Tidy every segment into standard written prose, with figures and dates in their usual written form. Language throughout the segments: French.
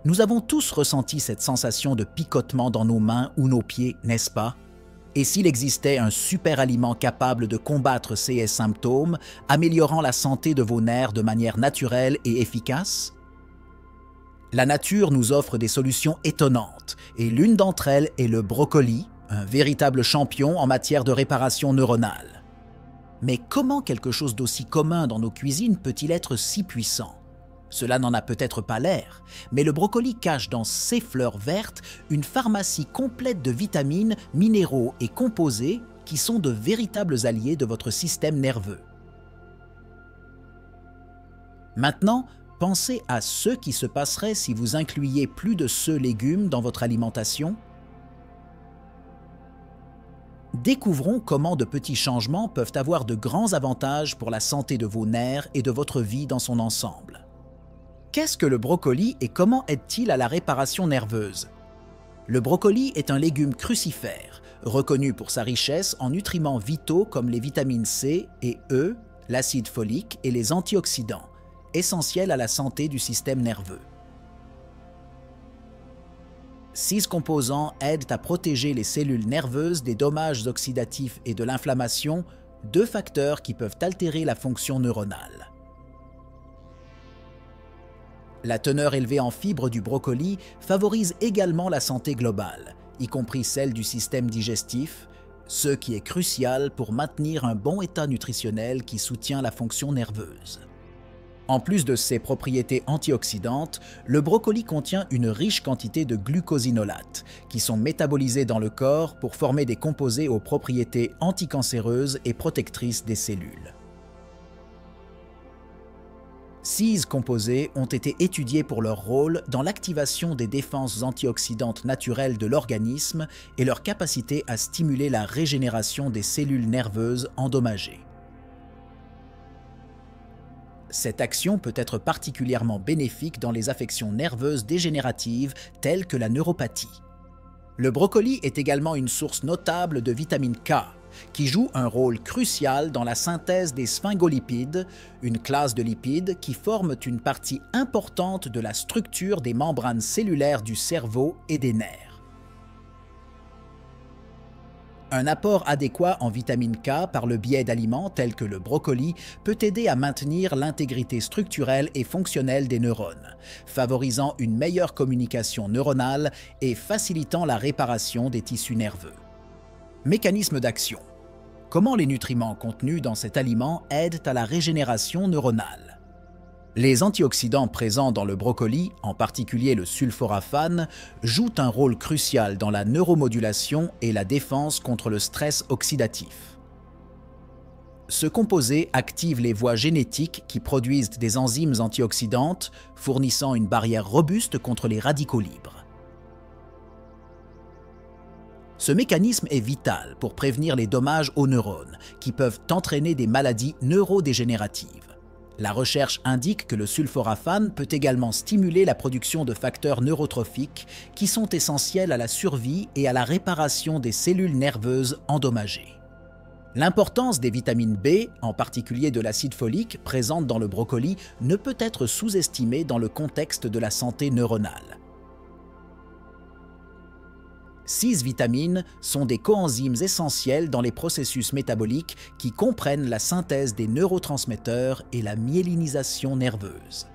Nous avons tous ressenti cette sensation de picotement dans nos mains ou nos pieds, n'est-ce pas? Et s'il existait un super aliment capable de combattre ces symptômes, améliorant la santé de vos nerfs de manière naturelle et efficace? La nature nous offre des solutions étonnantes, et l'une d'entre elles est le brocoli, un véritable champion en matière de réparation neuronale. Mais comment quelque chose d'aussi commun dans nos cuisines peut-il être si puissant? Cela n'en a peut-être pas l'air, mais le brocoli cache dans ses fleurs vertes une pharmacie complète de vitamines, minéraux et composés qui sont de véritables alliés de votre système nerveux. Maintenant, pensez à ce qui se passerait si vous incluiez plus de ce légume dans votre alimentation. Découvrons comment de petits changements peuvent avoir de grands avantages pour la santé de vos nerfs et de votre vie dans son ensemble. Qu'est-ce que le brocoli et comment aide-t-il à la réparation nerveuse? Le brocoli est un légume crucifère, reconnu pour sa richesse en nutriments vitaux comme les vitamines C et E, l'acide folique et les antioxydants, essentiels à la santé du système nerveux. 6 composants aident à protéger les cellules nerveuses des dommages oxydatifs et de l'inflammation, 2 facteurs qui peuvent altérer la fonction neuronale. La teneur élevée en fibres du brocoli favorise également la santé globale, y compris celle du système digestif, ce qui est crucial pour maintenir un bon état nutritionnel qui soutient la fonction nerveuse. En plus de ses propriétés antioxydantes, le brocoli contient une riche quantité de glucosinolates, qui sont métabolisés dans le corps pour former des composés aux propriétés anticancéreuses et protectrices des cellules. 6 composés ont été étudiés pour leur rôle dans l'activation des défenses antioxydantes naturelles de l'organisme et leur capacité à stimuler la régénération des cellules nerveuses endommagées. Cette action peut être particulièrement bénéfique dans les affections nerveuses dégénératives telles que la neuropathie. Le brocoli est également une source notable de vitamine K, qui joue un rôle crucial dans la synthèse des sphingolipides, une classe de lipides qui forment une partie importante de la structure des membranes cellulaires du cerveau et des nerfs. Un apport adéquat en vitamine K par le biais d'aliments tels que le brocoli peut aider à maintenir l'intégrité structurelle et fonctionnelle des neurones, favorisant une meilleure communication neuronale et facilitant la réparation des tissus nerveux. Mécanisme d'action. Comment les nutriments contenus dans cet aliment aident à la régénération neuronale? Les antioxydants présents dans le brocoli, en particulier le sulforaphane, jouent un rôle crucial dans la neuromodulation et la défense contre le stress oxydatif. Ce composé active les voies génétiques qui produisent des enzymes antioxydantes, fournissant une barrière robuste contre les radicaux libres. Ce mécanisme est vital pour prévenir les dommages aux neurones, qui peuvent entraîner des maladies neurodégénératives. La recherche indique que le sulforaphane peut également stimuler la production de facteurs neurotrophiques qui sont essentiels à la survie et à la réparation des cellules nerveuses endommagées. L'importance des vitamines B, en particulier de l'acide folique présente dans le brocoli, ne peut être sous-estimée dans le contexte de la santé neuronale. 6 vitamines sont des coenzymes essentiels dans les processus métaboliques qui comprennent la synthèse des neurotransmetteurs et la myélinisation nerveuse.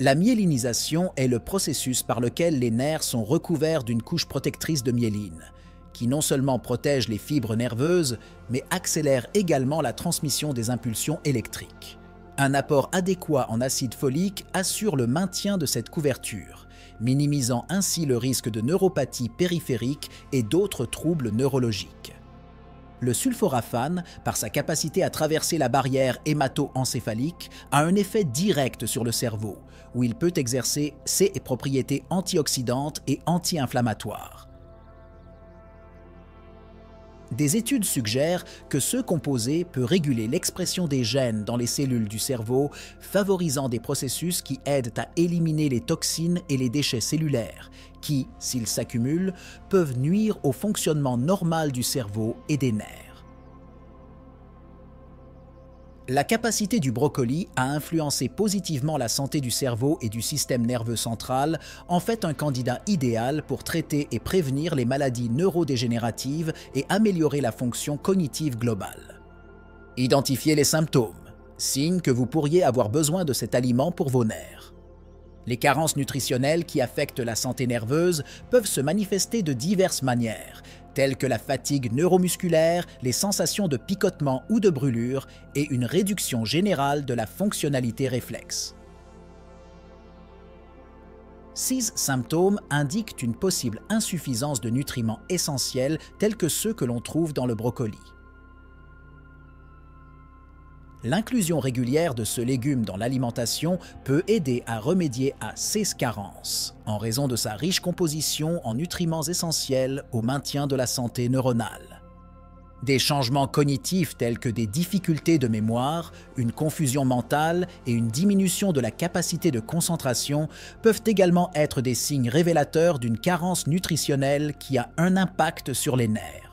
La myélinisation est le processus par lequel les nerfs sont recouverts d'une couche protectrice de myéline, qui non seulement protège les fibres nerveuses, mais accélère également la transmission des impulsions électriques. Un apport adéquat en acide folique assure le maintien de cette couverture, minimisant ainsi le risque de neuropathie périphérique et d'autres troubles neurologiques. Le sulforaphane, par sa capacité à traverser la barrière hémato-encéphalique, a un effet direct sur le cerveau, où il peut exercer ses propriétés antioxydantes et anti-inflammatoires. Des études suggèrent que ce composé peut réguler l'expression des gènes dans les cellules du cerveau, favorisant des processus qui aident à éliminer les toxines et les déchets cellulaires, qui, s'ils s'accumulent, peuvent nuire au fonctionnement normal du cerveau et des nerfs. La capacité du brocoli à influencer positivement la santé du cerveau et du système nerveux central en fait un candidat idéal pour traiter et prévenir les maladies neurodégénératives et améliorer la fonction cognitive globale. Identifiez les symptômes, signe que vous pourriez avoir besoin de cet aliment pour vos nerfs. Les carences nutritionnelles qui affectent la santé nerveuse peuvent se manifester de diverses manières, telles que la fatigue neuromusculaire, les sensations de picotement ou de brûlure et une réduction générale de la fonctionnalité réflexe. Ces symptômes indiquent une possible insuffisance de nutriments essentiels tels que ceux que l'on trouve dans le brocoli. L'inclusion régulière de ce légume dans l'alimentation peut aider à remédier à ces carences, en raison de sa riche composition en nutriments essentiels au maintien de la santé neuronale. Des changements cognitifs tels que des difficultés de mémoire, une confusion mentale et une diminution de la capacité de concentration peuvent également être des signes révélateurs d'une carence nutritionnelle qui a un impact sur les nerfs.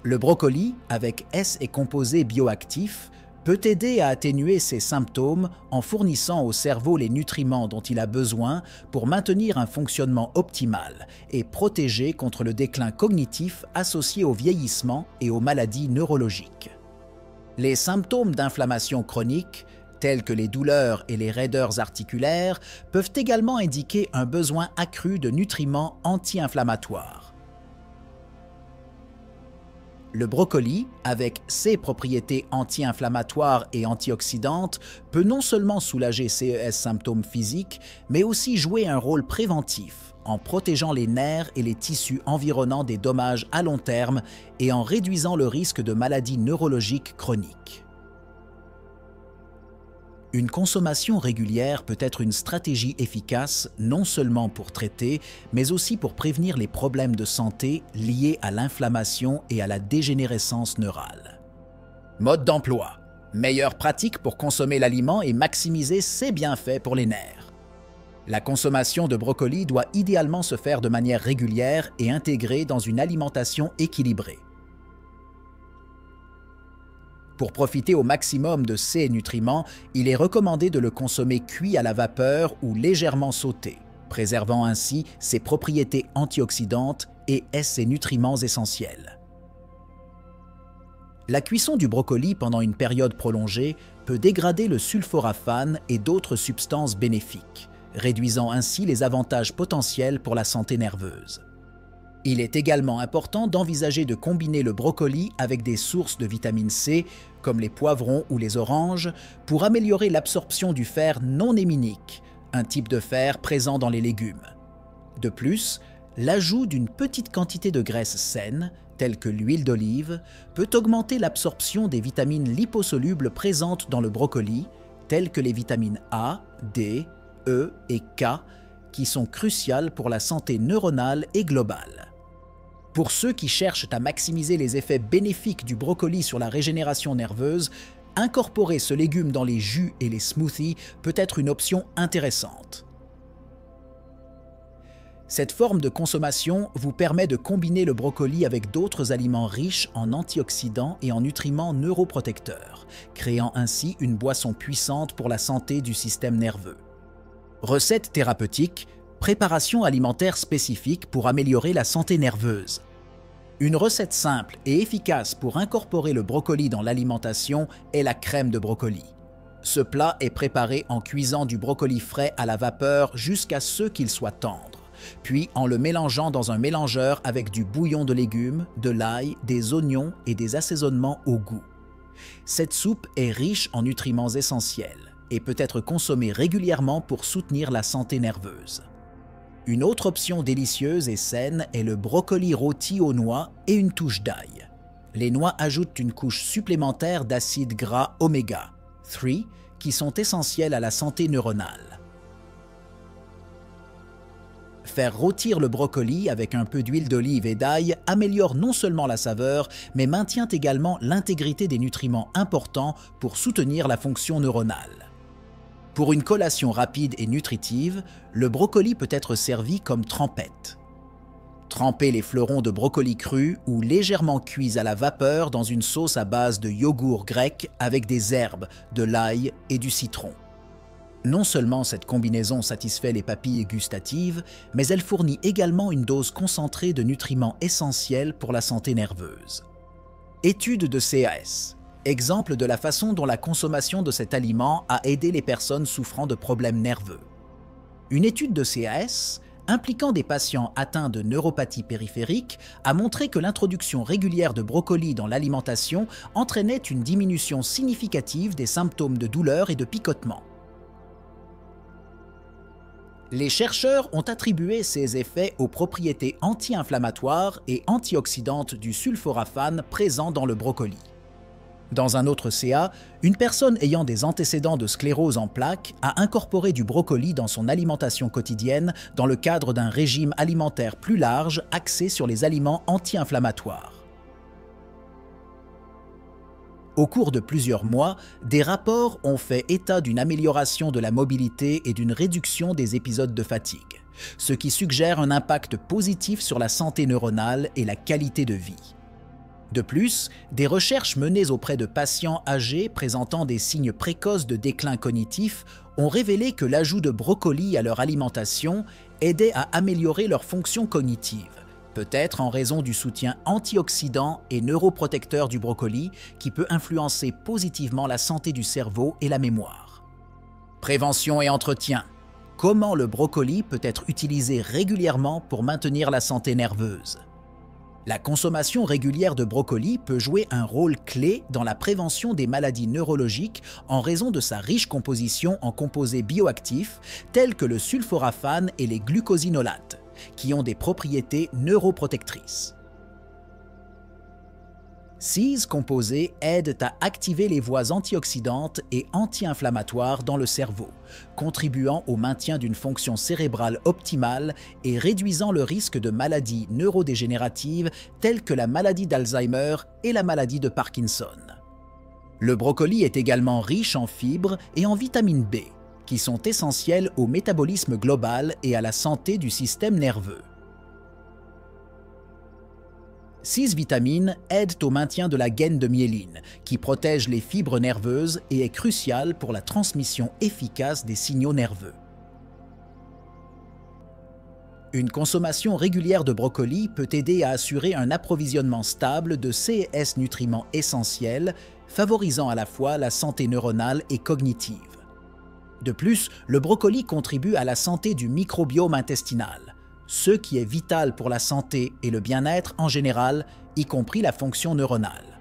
Le brocoli, avec S et composés bioactifs, peut aider à atténuer ces symptômes en fournissant au cerveau les nutriments dont il a besoin pour maintenir un fonctionnement optimal et protéger contre le déclin cognitif associé au vieillissement et aux maladies neurologiques. Les symptômes d'inflammation chronique, tels que les douleurs et les raideurs articulaires, peuvent également indiquer un besoin accru de nutriments anti-inflammatoires. Le brocoli, avec ses propriétés anti-inflammatoires et antioxydantes, peut non seulement soulager ces symptômes physiques, mais aussi jouer un rôle préventif en protégeant les nerfs et les tissus environnants des dommages à long terme et en réduisant le risque de maladies neurologiques chroniques. Une consommation régulière peut être une stratégie efficace non seulement pour traiter, mais aussi pour prévenir les problèmes de santé liés à l'inflammation et à la dégénérescence neurale. Mode d'emploi. Meilleure pratique pour consommer l'aliment et maximiser ses bienfaits pour les nerfs. La consommation de brocoli doit idéalement se faire de manière régulière et intégrée dans une alimentation équilibrée. Pour profiter au maximum de ces nutriments, il est recommandé de le consommer cuit à la vapeur ou légèrement sauté, préservant ainsi ses propriétés antioxydantes et ses nutriments essentiels. La cuisson du brocoli pendant une période prolongée peut dégrader le sulforaphane et d'autres substances bénéfiques, réduisant ainsi les avantages potentiels pour la santé nerveuse. Il est également important d'envisager de combiner le brocoli avec des sources de vitamine C, comme les poivrons ou les oranges, pour améliorer l'absorption du fer non héminique, un type de fer présent dans les légumes. De plus, l'ajout d'une petite quantité de graisse saine, telle que l'huile d'olive, peut augmenter l'absorption des vitamines liposolubles présentes dans le brocoli, telles que les vitamines A, D, E et K, qui sont cruciales pour la santé neuronale et globale. Pour ceux qui cherchent à maximiser les effets bénéfiques du brocoli sur la régénération nerveuse, incorporer ce légume dans les jus et les smoothies peut être une option intéressante. Cette forme de consommation vous permet de combiner le brocoli avec d'autres aliments riches en antioxydants et en nutriments neuroprotecteurs, créant ainsi une boisson puissante pour la santé du système nerveux. Recettes thérapeutiques, préparation alimentaire spécifique pour améliorer la santé nerveuse. Une recette simple et efficace pour incorporer le brocoli dans l'alimentation est la crème de brocoli. Ce plat est préparé en cuisant du brocoli frais à la vapeur jusqu'à ce qu'il soit tendre, puis en le mélangeant dans un mélangeur avec du bouillon de légumes, de l'ail, des oignons et des assaisonnements au goût. Cette soupe est riche en nutriments essentiels et peut être consommée régulièrement pour soutenir la santé nerveuse. Une autre option délicieuse et saine est le brocoli rôti aux noix et une touche d'ail. Les noix ajoutent une couche supplémentaire d'acides gras oméga 3 qui sont essentiels à la santé neuronale. Faire rôtir le brocoli avec un peu d'huile d'olive et d'ail améliore non seulement la saveur, mais maintient également l'intégrité des nutriments importants pour soutenir la fonction neuronale. Pour une collation rapide et nutritive, le brocoli peut être servi comme trempette. Trempez les fleurons de brocoli crus ou légèrement cuits à la vapeur dans une sauce à base de yogourt grec avec des herbes, de l'ail et du citron. Non seulement cette combinaison satisfait les papilles gustatives, mais elle fournit également une dose concentrée de nutriments essentiels pour la santé nerveuse. Étude de CAS. Exemple de la façon dont la consommation de cet aliment a aidé les personnes souffrant de problèmes nerveux. Une étude de CAS impliquant des patients atteints de neuropathie périphérique a montré que l'introduction régulière de brocoli dans l'alimentation entraînait une diminution significative des symptômes de douleur et de picotement. Les chercheurs ont attribué ces effets aux propriétés anti-inflammatoires et antioxydantes du sulforaphane présent dans le brocoli. Dans un autre CA, une personne ayant des antécédents de sclérose en plaques a incorporé du brocoli dans son alimentation quotidienne dans le cadre d'un régime alimentaire plus large axé sur les aliments anti-inflammatoires. Au cours de plusieurs mois, des rapports ont fait état d'une amélioration de la mobilité et d'une réduction des épisodes de fatigue, ce qui suggère un impact positif sur la santé neuronale et la qualité de vie. De plus, des recherches menées auprès de patients âgés présentant des signes précoces de déclin cognitif ont révélé que l'ajout de brocoli à leur alimentation aidait à améliorer leur fonction cognitive, peut-être en raison du soutien antioxydant et neuroprotecteur du brocoli qui peut influencer positivement la santé du cerveau et la mémoire. Prévention et entretien. Comment le brocoli peut être utilisé régulièrement pour maintenir la santé nerveuse? La consommation régulière de brocoli peut jouer un rôle clé dans la prévention des maladies neurologiques en raison de sa riche composition en composés bioactifs tels que le sulforaphane et les glucosinolates, qui ont des propriétés neuroprotectrices. Ces composés aident à activer les voies antioxydantes et anti-inflammatoires dans le cerveau, contribuant au maintien d'une fonction cérébrale optimale et réduisant le risque de maladies neurodégénératives telles que la maladie d'Alzheimer et la maladie de Parkinson. Le brocoli est également riche en fibres et en vitamine B, qui sont essentielles au métabolisme global et à la santé du système nerveux. Ces vitamines aident au maintien de la gaine de myéline, qui protège les fibres nerveuses et est cruciale pour la transmission efficace des signaux nerveux. Une consommation régulière de brocoli peut aider à assurer un approvisionnement stable de ces nutriments essentiels, favorisant à la fois la santé neuronale et cognitive. De plus, le brocoli contribue à la santé du microbiome intestinal, ce qui est vital pour la santé et le bien-être en général, y compris la fonction neuronale.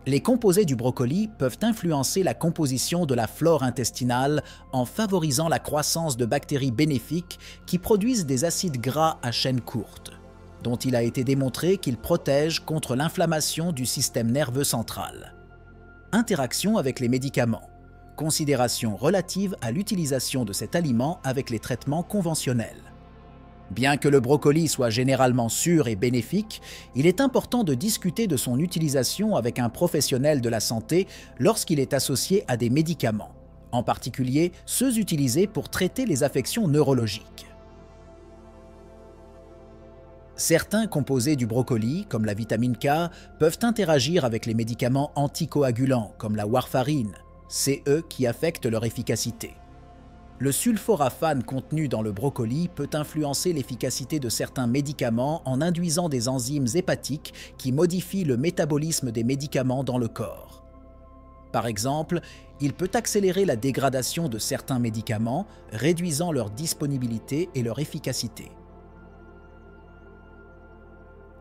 Les composés du brocoli peuvent influencer la composition de la flore intestinale en favorisant la croissance de bactéries bénéfiques qui produisent des acides gras à chaîne courte, dont il a été démontré qu'ils protègent contre l'inflammation du système nerveux central. Interaction avec les médicaments. Considération relative à l'utilisation de cet aliment avec les traitements conventionnels. Bien que le brocoli soit généralement sûr et bénéfique, il est important de discuter de son utilisation avec un professionnel de la santé lorsqu'il est associé à des médicaments, en particulier ceux utilisés pour traiter les affections neurologiques. Certains composés du brocoli, comme la vitamine K, peuvent interagir avec les médicaments anticoagulants, comme la warfarine. C'est eux qui affectent leur efficacité. Le sulforaphane contenu dans le brocoli peut influencer l'efficacité de certains médicaments en induisant des enzymes hépatiques qui modifient le métabolisme des médicaments dans le corps. Par exemple, il peut accélérer la dégradation de certains médicaments, réduisant leur disponibilité et leur efficacité.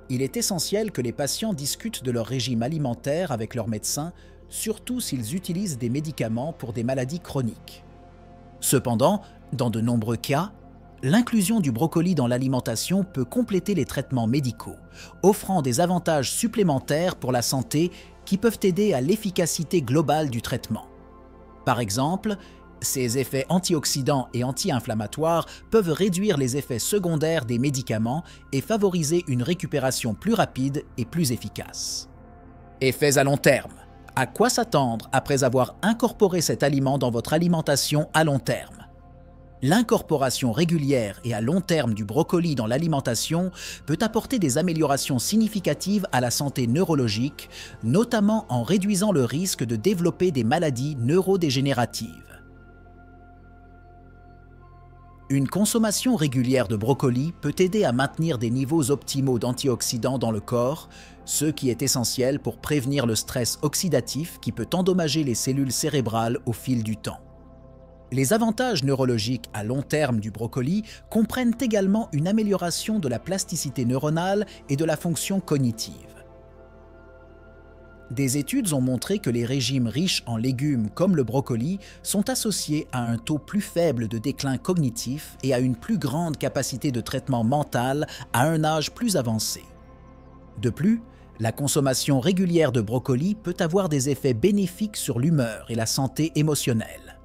Il est essentiel que les patients discutent de leur régime alimentaire avec leur médecin, surtout s'ils utilisent des médicaments pour des maladies chroniques. Cependant, dans de nombreux cas, l'inclusion du brocoli dans l'alimentation peut compléter les traitements médicaux, offrant des avantages supplémentaires pour la santé qui peuvent aider à l'efficacité globale du traitement. Par exemple, ces effets antioxydants et anti-inflammatoires peuvent réduire les effets secondaires des médicaments et favoriser une récupération plus rapide et plus efficace. Effets à long terme. À quoi s'attendre après avoir incorporé cet aliment dans votre alimentation à long terme? L'incorporation régulière et à long terme du brocoli dans l'alimentation peut apporter des améliorations significatives à la santé neurologique, notamment en réduisant le risque de développer des maladies neurodégénératives. Une consommation régulière de brocoli peut aider à maintenir des niveaux optimaux d'antioxydants dans le corps, ce qui est essentiel pour prévenir le stress oxydatif qui peut endommager les cellules cérébrales au fil du temps. Les avantages neurologiques à long terme du brocoli comprennent également une amélioration de la plasticité neuronale et de la fonction cognitive. Des études ont montré que les régimes riches en légumes comme le brocoli sont associés à un taux plus faible de déclin cognitif et à une plus grande capacité de traitement mental à un âge plus avancé. De plus, la consommation régulière de brocoli peut avoir des effets bénéfiques sur l'humeur et la santé émotionnelle.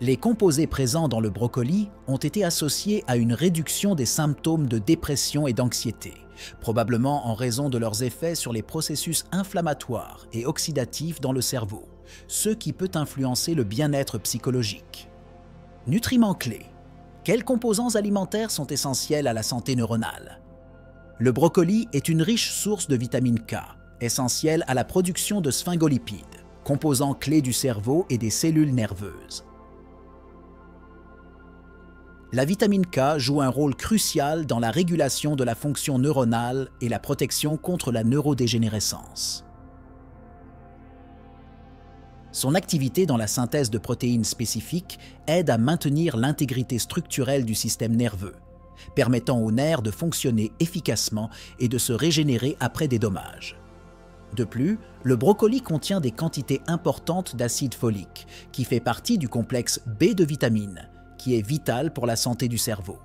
Les composés présents dans le brocoli ont été associés à une réduction des symptômes de dépression et d'anxiété, probablement en raison de leurs effets sur les processus inflammatoires et oxydatifs dans le cerveau, ce qui peut influencer le bien-être psychologique. Nutriments clés. Quels composants alimentaires sont essentiels à la santé neuronale? Le brocoli est une riche source de vitamine K, essentielle à la production de sphingolipides, composants clés du cerveau et des cellules nerveuses. La vitamine K joue un rôle crucial dans la régulation de la fonction neuronale et la protection contre la neurodégénérescence. Son activité dans la synthèse de protéines spécifiques aide à maintenir l'intégrité structurelle du système nerveux, permettant aux nerfs de fonctionner efficacement et de se régénérer après des dommages. De plus, le brocoli contient des quantités importantes d'acide folique, qui fait partie du complexe B de vitamines, qui est vital pour la santé du cerveau.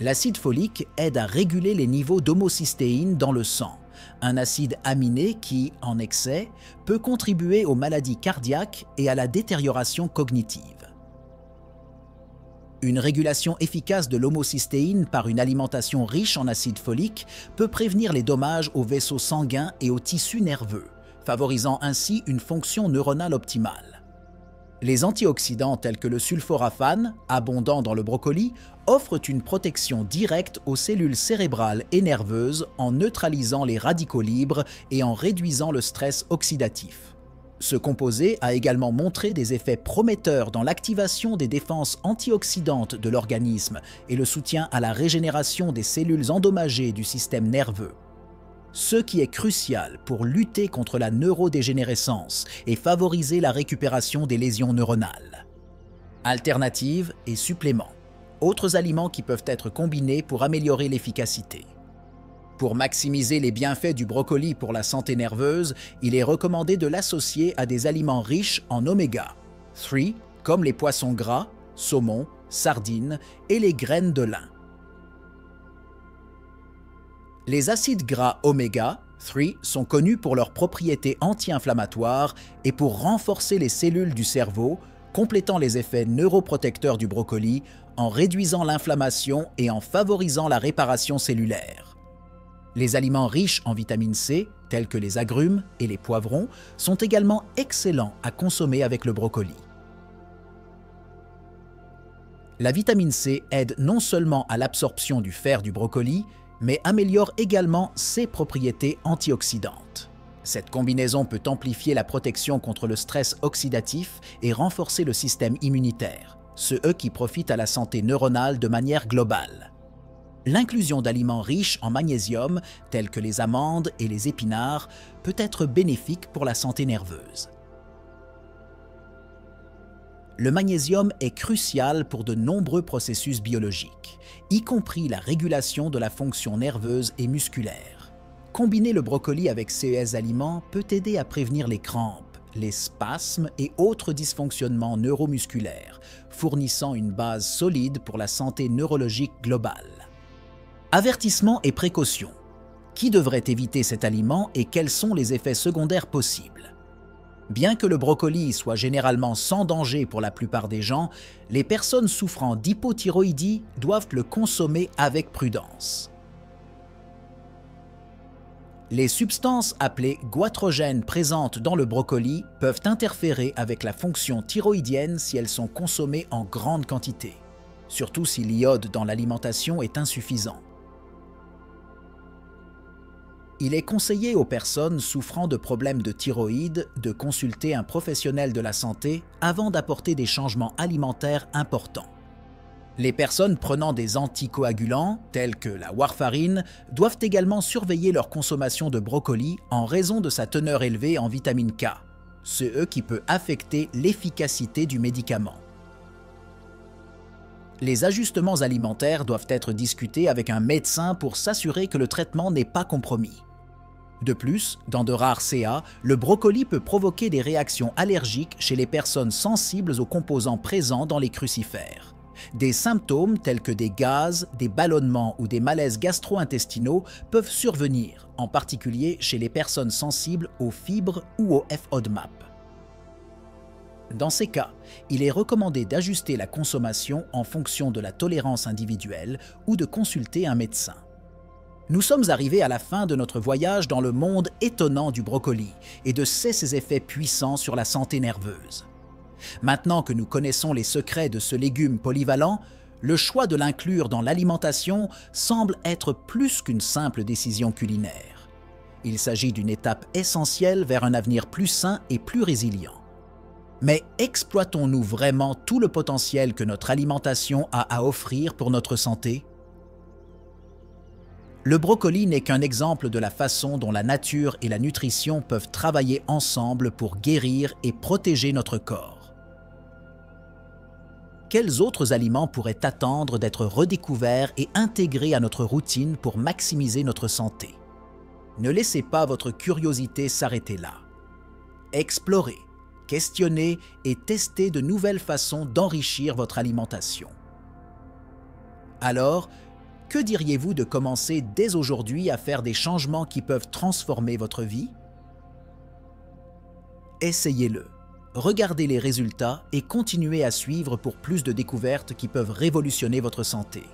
L'acide folique aide à réguler les niveaux d'homocystéine dans le sang, un acide aminé qui, en excès, peut contribuer aux maladies cardiaques et à la détérioration cognitive. Une régulation efficace de l'homocystéine par une alimentation riche en acide folique peut prévenir les dommages aux vaisseaux sanguins et aux tissus nerveux, favorisant ainsi une fonction neuronale optimale. Les antioxydants tels que le sulforaphane, abondant dans le brocoli, offrent une protection directe aux cellules cérébrales et nerveuses en neutralisant les radicaux libres et en réduisant le stress oxydatif. Ce composé a également montré des effets prometteurs dans l'activation des défenses antioxydantes de l'organisme et le soutien à la régénération des cellules endommagées du système nerveux, ce qui est crucial pour lutter contre la neurodégénérescence et favoriser la récupération des lésions neuronales. Alternatives et suppléments. Autres aliments qui peuvent être combinés pour améliorer l'efficacité. Pour maximiser les bienfaits du brocoli pour la santé nerveuse, il est recommandé de l'associer à des aliments riches en oméga 3, comme les poissons gras, saumon, sardines et les graines de lin. Les acides gras oméga 3 sont connus pour leurs propriétés anti-inflammatoires et pour renforcer les cellules du cerveau, complétant les effets neuroprotecteurs du brocoli en réduisant l'inflammation et en favorisant la réparation cellulaire. Les aliments riches en vitamine C, tels que les agrumes et les poivrons, sont également excellents à consommer avec le brocoli. La vitamine C aide non seulement à l'absorption du fer du brocoli, mais améliore également ses propriétés antioxydantes. Cette combinaison peut amplifier la protection contre le stress oxydatif et renforcer le système immunitaire, ceux qui profitent à la santé neuronale de manière globale. L'inclusion d'aliments riches en magnésium, tels que les amandes et les épinards, peut être bénéfique pour la santé nerveuse. Le magnésium est crucial pour de nombreux processus biologiques, y compris la régulation de la fonction nerveuse et musculaire. Combiner le brocoli avec ces aliments peut aider à prévenir les crampes, les spasmes et autres dysfonctionnements neuromusculaires, fournissant une base solide pour la santé neurologique globale. Avertissements et précautions. Qui devrait éviter cet aliment et quels sont les effets secondaires possibles? Bien que le brocoli soit généralement sans danger pour la plupart des gens, les personnes souffrant d'hypothyroïdie doivent le consommer avec prudence. Les substances appelées goitrogènes présentes dans le brocoli peuvent interférer avec la fonction thyroïdienne si elles sont consommées en grande quantité, surtout si l'iode dans l'alimentation est insuffisant. Il est conseillé aux personnes souffrant de problèmes de thyroïde de consulter un professionnel de la santé avant d'apporter des changements alimentaires importants. Les personnes prenant des anticoagulants, tels que la warfarine, doivent également surveiller leur consommation de brocoli en raison de sa teneur élevée en vitamine K, ce qui peut affecter l'efficacité du médicament. Les ajustements alimentaires doivent être discutés avec un médecin pour s'assurer que le traitement n'est pas compromis. De plus, dans de rares CA, le brocoli peut provoquer des réactions allergiques chez les personnes sensibles aux composants présents dans les crucifères. Des symptômes tels que des gaz, des ballonnements ou des malaises gastro-intestinaux peuvent survenir, en particulier chez les personnes sensibles aux fibres ou au FODMAP. Dans ces cas, il est recommandé d'ajuster la consommation en fonction de la tolérance individuelle ou de consulter un médecin. Nous sommes arrivés à la fin de notre voyage dans le monde étonnant du brocoli et de ses effets puissants sur la santé nerveuse. Maintenant que nous connaissons les secrets de ce légume polyvalent, le choix de l'inclure dans l'alimentation semble être plus qu'une simple décision culinaire. Il s'agit d'une étape essentielle vers un avenir plus sain et plus résilient. Mais exploitons-nous vraiment tout le potentiel que notre alimentation a à offrir pour notre santé? Le brocoli n'est qu'un exemple de la façon dont la nature et la nutrition peuvent travailler ensemble pour guérir et protéger notre corps. Quels autres aliments pourraient attendre d'être redécouverts et intégrés à notre routine pour maximiser notre santé? Ne laissez pas votre curiosité s'arrêter là. Explorez, questionnez et testez de nouvelles façons d'enrichir votre alimentation. Alors, que diriez-vous de commencer dès aujourd'hui à faire des changements qui peuvent transformer votre vie? Essayez-le, regardez les résultats et continuez à suivre pour plus de découvertes qui peuvent révolutionner votre santé.